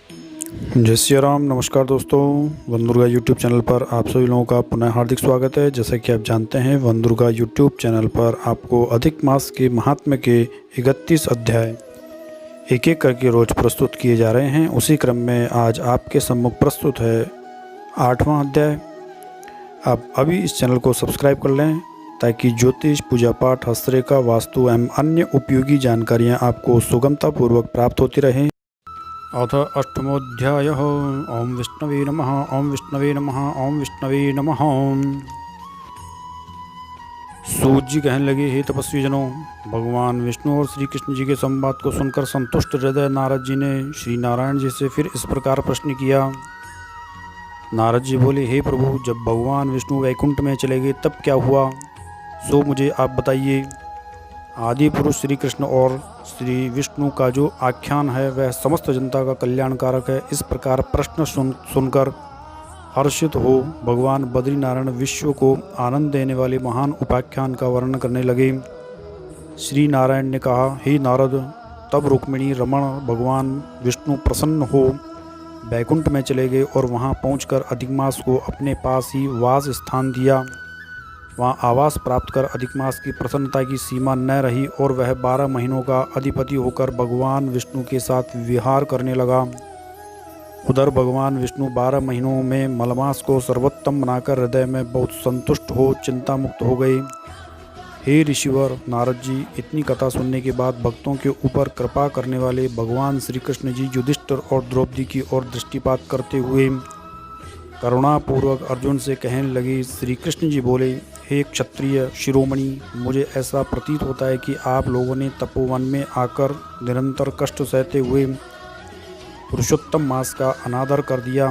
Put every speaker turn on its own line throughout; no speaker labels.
जय श्री राम। नमस्कार दोस्तों, वन दुर्गा यूट्यूब चैनल पर आप सभी लोगों का पुनः हार्दिक स्वागत है। जैसा कि आप जानते हैं, वन दुर्गा यूट्यूब चैनल पर आपको अधिक मास के महात्म्य के 31 अध्याय एक एक करके रोज़ प्रस्तुत किए जा रहे हैं। उसी क्रम में आज आपके सम्मुख प्रस्तुत है 8वां अध्याय। आप अभी इस चैनल को सब्सक्राइब कर लें ताकि ज्योतिष, पूजा पाठ, हस्तरेखा, वास्तु एवं अन्य उपयोगी जानकारियाँ आपको सुगमतापूर्वक प्राप्त होती रहें। अथ अष्टमोऽध्यायः। ओम विष्णवे नमः। ओम विष्णवे नमः। ओम विष्णवे नमः। सूत जी कहने लगे, हे तपस्वी जनों, भगवान विष्णु और श्री कृष्ण जी के संवाद को सुनकर संतुष्ट हृदय नारद जी ने श्री नारायण जी से फिर इस प्रकार प्रश्न किया। नारद जी बोले, हे प्रभु, जब भगवान विष्णु वैकुंठ में चले गए तब क्या हुआ, सो मुझे आप बताइए। आदि पुरुष श्री कृष्ण और श्री विष्णु का जो आख्यान है वह समस्त जनता का कल्याणकारक है। इस प्रकार प्रश्न सुनकर हर्षित हो भगवान बद्रीनारायण विश्व को आनंद देने वाले महान उपाख्यान का वर्णन करने लगे। श्री नारायण ने कहा, हे नारद, तब रुक्मिणी रमण भगवान विष्णु प्रसन्न हो बैकुंठ में चले गए और वहां पहुंचकर अधिक मास को अपने पास ही वास स्थान दिया। वहाँ आवास प्राप्त कर अधिक मास की प्रसन्नता की सीमा न रही और वह 12 महीनों का अधिपति होकर भगवान विष्णु के साथ विहार करने लगा। उधर भगवान विष्णु 12 महीनों में मलमास को सर्वोत्तम बनाकर हृदय में बहुत संतुष्ट हो चिंता मुक्त हो गए। हे ऋषिवर नारद जी, इतनी कथा सुनने के बाद भक्तों के ऊपर कृपा करने वाले भगवान श्री कृष्ण जी युधिष्ठिर और द्रौपदी की ओर दृष्टिपात करते हुए करुणापूर्वक अर्जुन से कहने लगे। श्री कृष्ण जी बोले, हे क्षत्रिय शिरोमणि, मुझे ऐसा प्रतीत होता है कि आप लोगों ने तपोवन में आकर निरंतर कष्ट सहते हुए पुरुषोत्तम मास का अनादर कर दिया,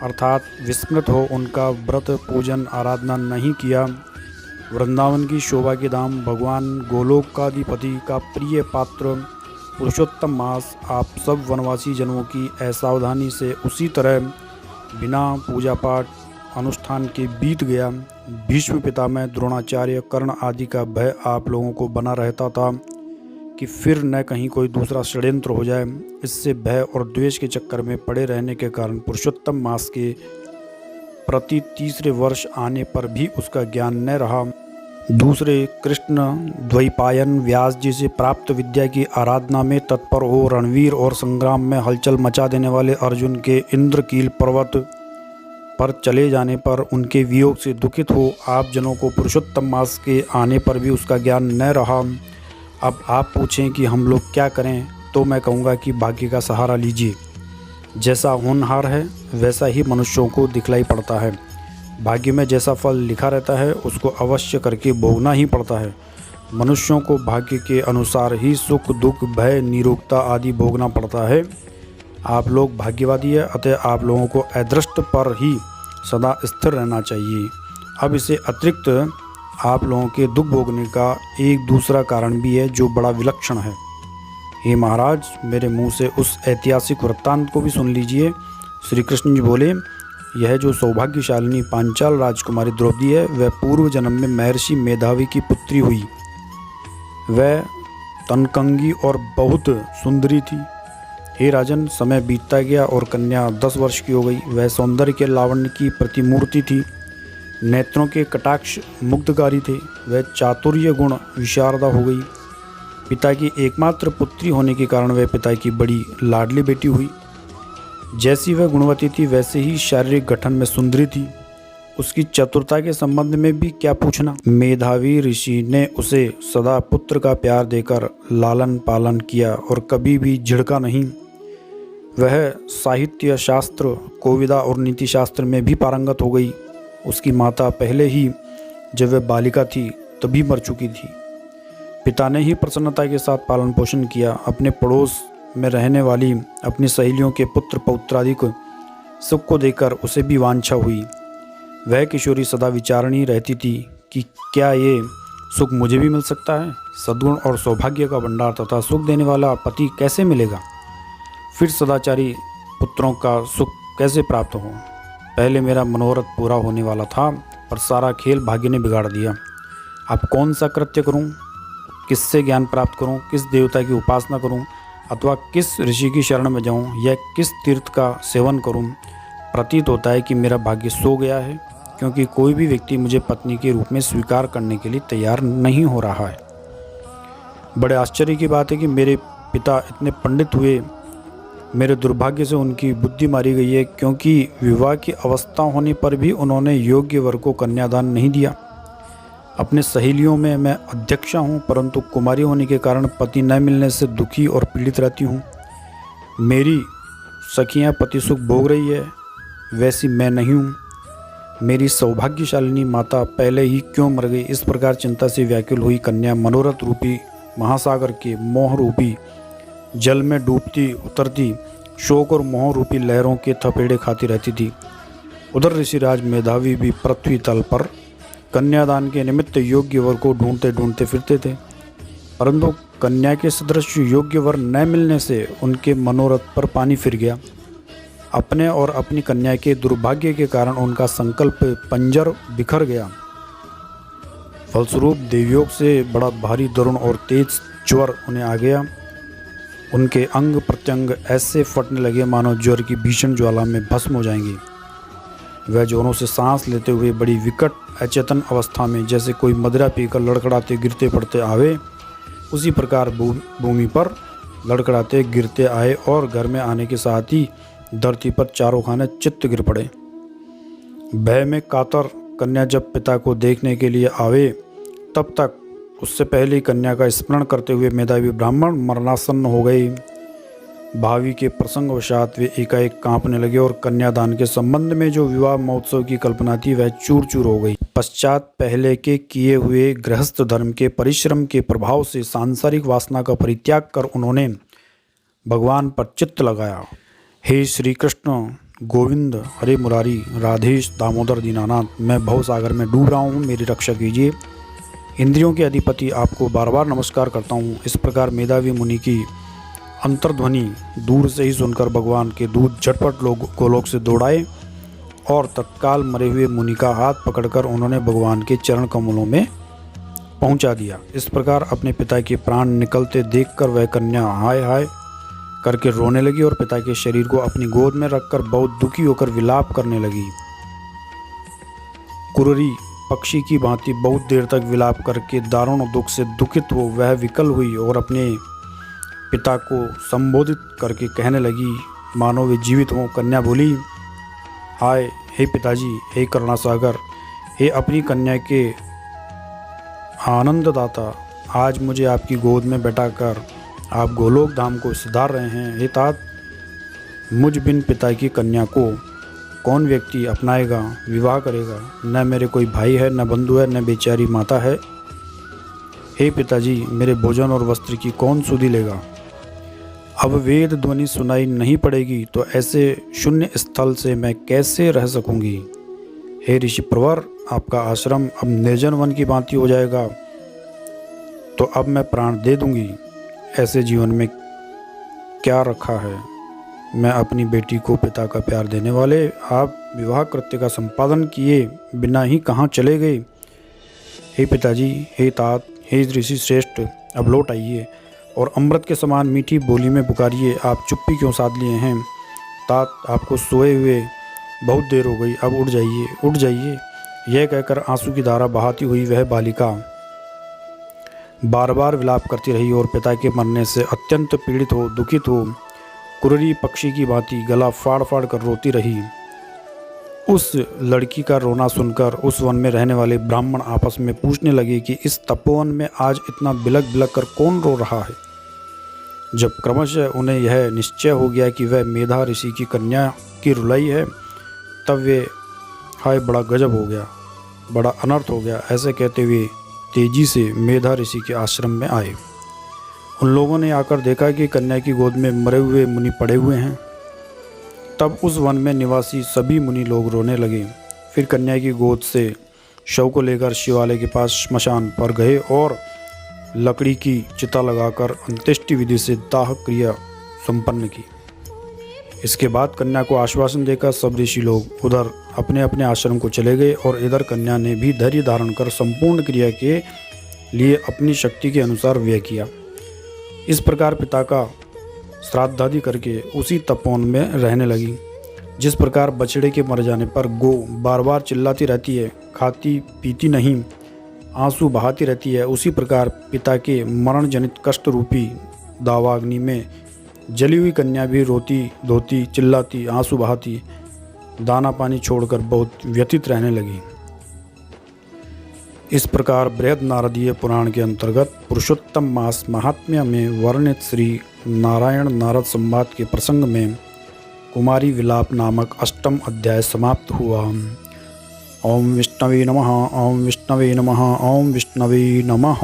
अर्थात विस्मृत हो उनका व्रत पूजन आराधना नहीं किया। वृंदावन की शोभा के धाम भगवान गोलोकाधिपति का प्रिय पात्र पुरुषोत्तम मास आप सब वनवासी जनों की असावधानी से उसी तरह बिना पूजा पाठ अनुष्ठान के बीत गया। भीष्म पितामह, द्रोणाचार्य, कर्ण आदि का भय आप लोगों को बना रहता था कि फिर न कहीं कोई दूसरा षड्यंत्र हो जाए। इससे भय और द्वेष के चक्कर में पड़े रहने के कारण पुरुषोत्तम मास के प्रति तीसरे वर्ष आने पर भी उसका ज्ञान न रहा। दूसरे कृष्ण द्वैपायन व्यास जी से प्राप्त विद्या की आराधना में तत्पर हो रणवीर और संग्राम में हलचल मचा देने वाले अर्जुन के इंद्रकील पर्वत पर चले जाने पर उनके वियोग से दुखित हो आप जनों को पुरुषोत्तम मास के आने पर भी उसका ज्ञान न रहा। अब आप पूछें कि हम लोग क्या करें, तो मैं कहूँगा कि भाग्य का सहारा लीजिए। जैसा होनहार है वैसा ही मनुष्यों को दिखलाई पड़ता है। भाग्य में जैसा फल लिखा रहता है उसको अवश्य करके भोगना ही पड़ता है। मनुष्यों को भाग्य के अनुसार ही सुख, दुख, भय, निरोगता आदि भोगना पड़ता है। आप लोग भाग्यवादी है, अतः आप लोगों को अदृष्ट पर ही सदा स्थिर रहना चाहिए। अब इससे अतिरिक्त आप लोगों के दुख भोगने का एक दूसरा कारण भी है जो बड़ा विलक्षण है। हे महाराज, मेरे मुंह से उस ऐतिहासिक वृत्तांत को भी सुन लीजिए। श्री कृष्ण जी बोले, यह जो सौभाग्यशालिनी पांचाल राजकुमारी द्रौपदी है वह पूर्व जन्म में महर्षि मेधावी की पुत्री हुई। वह तनकंगी और बहुत सुंदरी थी। हे राजन, समय बीतता गया और कन्या 10 वर्ष की हो गई। वह सौंदर्य के लावण्य की प्रतिमूर्ति थी, नेत्रों के कटाक्ष मुग्धकारी थे। वह चातुर्य गुण विशारदा हो गई। पिता की एकमात्र पुत्री होने के कारण वह पिता की बड़ी लाडली बेटी हुई। जैसी वह गुणवती थी वैसे ही शारीरिक गठन में सुंदरी थी। उसकी चतुरता के संबंध में भी क्या पूछना। मेधावी ऋषि ने उसे सदा पुत्र का प्यार देकर लालन पालन किया और कभी भी झिड़का नहीं। वह साहित्य शास्त्र, कोविदा और नीति शास्त्र में भी पारंगत हो गई। उसकी माता पहले ही जब वह बालिका थी तभी मर चुकी थी। पिता ने ही प्रसन्नता के साथ पालन पोषण किया। अपने पड़ोस में रहने वाली अपनी सहेलियों के पुत्र पौत्रादि को सुख को देखकर उसे भी वांछा हुई। वह किशोरी सदा विचारणी रहती थी कि क्या ये सुख मुझे भी मिल सकता है। सद्गुण और सौभाग्य का भंडार तथा सुख देने वाला पति कैसे मिलेगा, फिर सदाचारी पुत्रों का सुख कैसे प्राप्त हो। पहले मेरा मनोरथ पूरा होने वाला था पर सारा खेल भाग्य ने बिगाड़ दिया। अब कौन सा कृत्य करूं, किससे ज्ञान प्राप्त करूं, किस देवता की उपासना करूं, अथवा किस ऋषि की शरण में जाऊं या किस तीर्थ का सेवन करूं, प्रतीत होता है कि मेरा भाग्य सो गया है, क्योंकि कोई भी व्यक्ति मुझे पत्नी के रूप में स्वीकार करने के लिए तैयार नहीं हो रहा है। बड़े आश्चर्य की बात है कि मेरे पिता इतने पंडित हुए, मेरे दुर्भाग्य से उनकी बुद्धि मारी गई है, क्योंकि विवाह की अवस्था होने पर भी उन्होंने योग्य वर को कन्यादान नहीं दिया। अपने सहेलियों में मैं अध्यक्षा हूँ, परंतु कुमारी होने के कारण पति न मिलने से दुखी और पीड़ित रहती हूँ। मेरी सखियाँ पति सुख भोग रही है, वैसी मैं नहीं हूँ। मेरी सौभाग्यशालिनी माता पहले ही क्यों मर गई। इस प्रकार चिंता से व्याकुल हुई कन्या मनोरथ रूपी महासागर के मोह रूपी जल में डूबती उतरती शोक और मोह रूपी लहरों के थपेड़े खाती रहती थी। उधर ऋषिराज मेधावी भी पृथ्वी तल पर कन्यादान के निमित्त योग्य वर को ढूंढते ढूंढते फिरते थे, परंतु कन्या के सदृश योग्य वर न मिलने से उनके मनोरथ पर पानी फिर गया। अपने और अपनी कन्या के दुर्भाग्य के कारण उनका संकल्प पंजर बिखर गया। फलस्वरूप देवयोग से बड़ा भारी दारुण और तेज ज्वर उन्हें आ गया। उनके अंग प्रत्यंग ऐसे फटने लगे मानो ज्वर की भीषण ज्वाला में भस्म हो जाएंगे। वह जोरों से सांस लेते हुए बड़ी विकट अचेतन अवस्था में जैसे कोई मदिरा पीकर लड़खड़ाते गिरते पड़ते आवे, उसी प्रकार भूमि पर लड़खड़ाते गिरते आए और घर में आने के साथ ही धरती पर चारों खाने चित्त गिर पड़े। भय में कातर कन्या जब पिता को देखने के लिए आवे, तब तक उससे पहले कन्या का स्मरण करते हुए मेधावी ब्राह्मण मरणासन्न हो गए। भावी के प्रसंगवशात वे एकाएक कांपने लगे और कन्यादान के संबंध में जो विवाह महोत्सव की कल्पना थी वह चूर चूर हो गई। पश्चात पहले के किए हुए गृहस्थ धर्म के परिश्रम के प्रभाव से सांसारिक वासना का परित्याग कर उन्होंने भगवान पर चित्त लगाया। हे श्री कृष्ण गोविंद हरे मुरारी राधेश दामोदर दीनानाथ, मैं भवसागर में डूब रहा हूँ, मेरी रक्षा कीजिए। इंद्रियों के अधिपति आपको बार बार नमस्कार करता हूँ। इस प्रकार मेधावी मुनि की अंतर्ध्वनि दूर से ही सुनकर भगवान के दूत झटपट लोग गोलोक से दौड़ाए और तत्काल मरे हुए मुनि का हाथ पकड़कर उन्होंने भगवान के चरण कमलों में पहुंचा दिया। इस प्रकार अपने पिता के प्राण निकलते देखकर वह कन्या हाय हाय करके रोने लगी और पिता के शरीर को अपनी गोद में रखकर बहुत दुखी होकर विलाप करने लगी। कुररी पक्षी की भांति बहुत देर तक विलाप करके दारुण दुख से दुखित हो वह विकल हुई और अपने पिता को संबोधित करके कहने लगी मानो वे जीवित हों। कन्या बोली, हाय हे पिताजी, हे करुणासागर, हे अपनी कन्या के आनंददाता, आज मुझे आपकी गोद में बैठाकर आप गोलोक धाम को सुधार रहे हैं। हे तात, मुझ बिन पिता की कन्या को कौन व्यक्ति अपनाएगा, विवाह करेगा। न मेरे कोई भाई है, न बंधु है, न बेचारी माता है। हे पिताजी, मेरे भोजन और वस्त्र की कौन सुधि लेगा। अब वेद ध्वनि सुनाई नहीं पड़ेगी तो ऐसे शून्य स्थल से मैं कैसे रह सकूंगी। हे ऋषि प्रवर, आपका आश्रम अब निर्जन वन की भांति हो जाएगा तो अब मैं प्राण दे दूंगी। ऐसे जीवन में क्या रखा है। मैं अपनी बेटी को पिता का प्यार देने वाले आप विवाह कृत्य का संपादन किए बिना ही कहाँ चले गए। हे पिताजी, हे तात, हे ऋषि श्रेष्ठ, अब लौट आइए और अमृत के समान मीठी बोली में पुकारिए। आप चुप्पी क्यों साध लिए हैं। तात, आपको सोए हुए बहुत देर हो गई, अब उठ जाइए, उठ जाइए। यह कहकर आंसू की धारा बहाती हुई वह बालिका बार बार विलाप करती रही और पिता के मरने से अत्यंत पीड़ित हो दुखित हो कुररी पक्षी की भांति गला फाड़ फाड़ कर रोती रही। उस लड़की का रोना सुनकर उस वन में रहने वाले ब्राह्मण आपस में पूछने लगे कि इस तपोवन में आज इतना बिलक बिलक कर कौन रो रहा है। जब क्रमशः उन्हें यह निश्चय हो गया कि वह मेधा ऋषि की कन्या की रुलाई है, तब वे हाय बड़ा गजब हो गया, बड़ा अनर्थ हो गया, ऐसे कहते हुए तेजी से मेधा ऋषि के आश्रम में आए। उन लोगों ने आकर देखा कि कन्या की गोद में मरे हुए मुनि पड़े हुए हैं। तब उस वन में निवासी सभी मुनि लोग रोने लगे। फिर कन्या की गोद से शव को लेकर शिवालय के पास श्मशान पर गए और लकड़ी की चिता लगाकर अंत्येष्टि विधि से दाह क्रिया संपन्न की। इसके बाद कन्या को आश्वासन देकर सब ऋषि लोग उधर अपने अपने आश्रम को चले गए और इधर कन्या ने भी धैर्य धारण कर संपूर्ण क्रिया के लिए अपनी शक्ति के अनुसार व्यय किया। इस प्रकार पिता का श्राद्ध आदि करके उसी तपोवन में रहने लगी। जिस प्रकार बछड़े के मर जाने पर गौ बार बार चिल्लाती रहती है, खाती पीती नहीं, आंसू बहाती रहती है, उसी प्रकार पिता के मरण जनित कष्ट रूपी दावाग्नि में जली हुई कन्या भी रोती धोती चिल्लाती आंसू बहाती दाना पानी छोड़कर बहुत व्यथित रहने लगी। इस प्रकार बृहद नारदीय पुराण के अंतर्गत पुरुषोत्तम मास महात्म्य में वर्णित श्री नारायण नारद संवाद के प्रसंग में कुमारी विलाप नामक अष्टम अध्याय समाप्त हुआ। ओम विष्णवे नमः, ओम विष्णवे नमः, ओम विष्णवे नमः।